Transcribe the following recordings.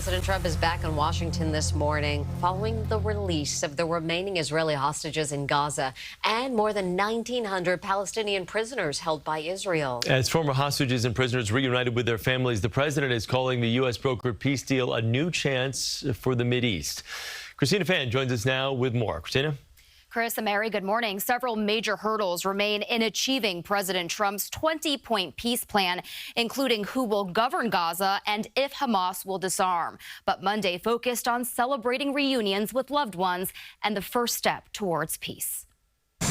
President Trump is back in Washington this morning following the release of the remaining Israeli hostages in Gaza and more than 1,900 Palestinian prisoners held by Israel. As former hostages and prisoners reunited with their families, the president is calling the U.S. brokered peace deal a new chance for the Mideast. Christina Fan joins us now with more. Christina? Chris and Mary, good morning. Several major hurdles remain in achieving President Trump's 20-point peace plan, including who will govern Gaza and if Hamas will disarm. But Monday focused on celebrating reunions with loved ones and the first step towards peace.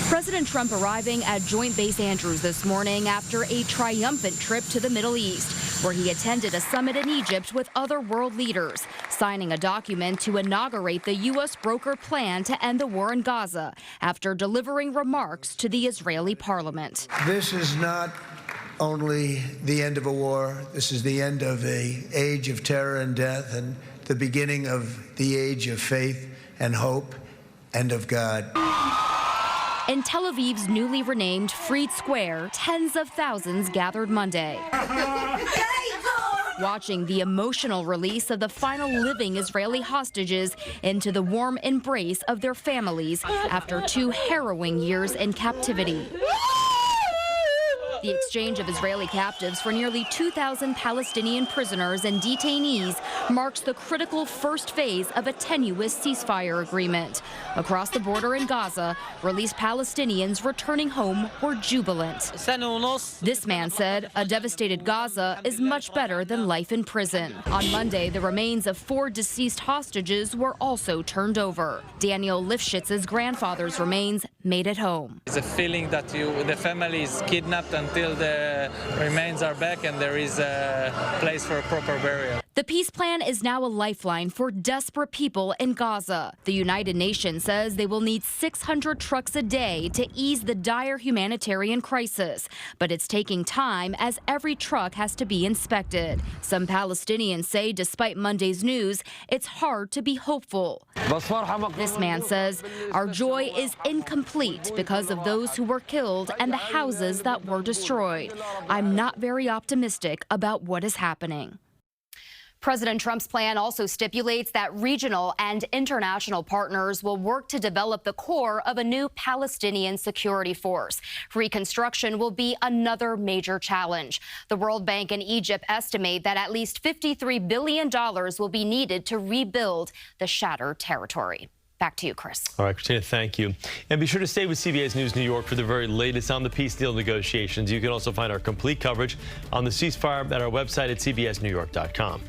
President Trump arriving at Joint Base Andrews this morning after a triumphant trip to the Middle East, where he attended a summit in Egypt with other world leaders, signing a document to inaugurate the U.S. brokered plan to end the war in Gaza after delivering remarks to the Israeli parliament. This is not only the end of a war. This is the end of an age of terror and death and the beginning of the age of faith and hope and of God. In Tel Aviv's newly renamed Freed Square, tens of thousands gathered Monday, watching the emotional release of the final living Israeli hostages into the warm embrace of their families after 2 harrowing years in captivity. The exchange of Israeli captives for nearly 2,000 Palestinian prisoners and detainees marks the critical first phase of a tenuous ceasefire agreement. Across the border in Gaza, released Palestinians returning home were jubilant. This man said a devastated Gaza is much better than life in prison. On Monday, the remains of 4 deceased hostages were also turned over. Daniel Lifshitz's grandfather's remains made it home. It's a feeling that the family is kidnapped until the remains are back and there is a place for a proper burial. The peace plan is now a lifeline for desperate people in Gaza. The United Nations says they will need 600 trucks a day to ease the dire humanitarian crisis. But it's taking time as every truck has to be inspected. Some Palestinians say despite Monday's news, it's hard to be hopeful. This man says, our joy is incomplete because of those who were killed and the houses that were destroyed. I'm not very optimistic about what is happening. President Trump's plan also stipulates that regional and international partners will work to develop the core of a new Palestinian security force. Reconstruction will be another major challenge. The World Bank and Egypt estimate that at least $53 billion will be needed to rebuild the shattered territory. Back to you, Chris. All right, Christina, thank you. And be sure to stay with CBS News New York for the very latest on the peace deal negotiations. You can also find our complete coverage on the ceasefire at our website at cbsnewyork.com.